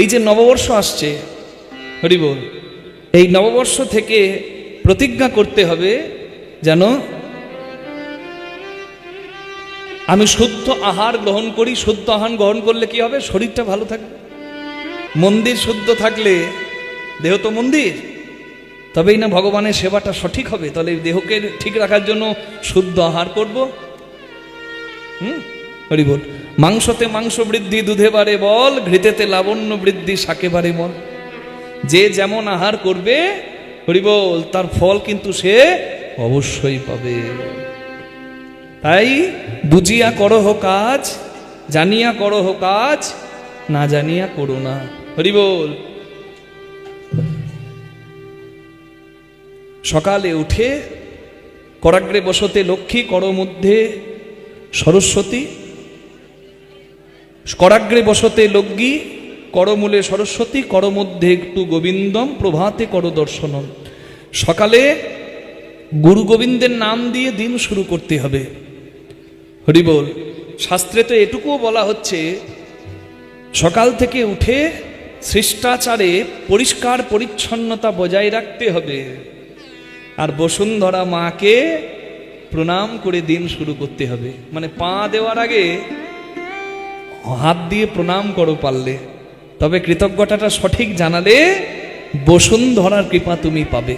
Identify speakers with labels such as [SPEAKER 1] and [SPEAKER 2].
[SPEAKER 1] এই যে নববর্ষ আসছে, হরি বল, এই নববর্ষ থেকে প্রতিজ্ঞা করতে হবে যেন আমি শুদ্ধ আহার গ্রহণ করি। শুদ্ধ আহার গ্রহণ করলে কি হবে? শরীরটা ভালো থাকবে। মন্দির শুদ্ধ থাকলে, দেহ তো মন্দির, তবেই না ভগবানের সেবাটা সঠিক হবে। তাহলে দেহকে ঠিক রাখার জন্য শুদ্ধ আহার করব। হরি বল। মাংসতে মাংস বৃদ্ধি দুধে বাড়ে বল, ঘৃতেতে লাবণ্য বৃদ্ধি শাকে বাড়ে বল। যে যেমন আহার করবে, হরি বল, তার ফল কিন্তু সে অবশ্যই পাবে। তাই বুঝিয়া করো কাজ, জানিয়া করো কাজ, না জানিয়া করো না। হরি বল। সকালে উঠে করাগ্রে বসতে লক্ষ্মী, কর মধ্যে সরস্বতী, করাগ্রে বসতে লক্ষ্মী, করমূলে সরস্বতী, কর মধ্যে একটু গোবিন্দম, প্রভাতে কর দর্শনম। সকালে গুরু গোবিন্দের নাম দিয়ে দিন শুরু করতে হবে। হরি বল। শাস্ত্রে তো এটুকুও বলা হচ্ছে, সকাল থেকে উঠে শিষ্টাচারে পরিষ্কার পরিচ্ছন্নতা বজায় রাখতে হবে, আর বসুন্ধরা মাকে প্রণাম করে দিন শুরু করতে হবে। মানে পা দেওয়ার আগে হাত দিয়ে প্রণাম করো পারলে, তবে কৃতজ্ঞতাটা সঠিক জানালে বসুন্ধরার কৃপা তুমি পাবে।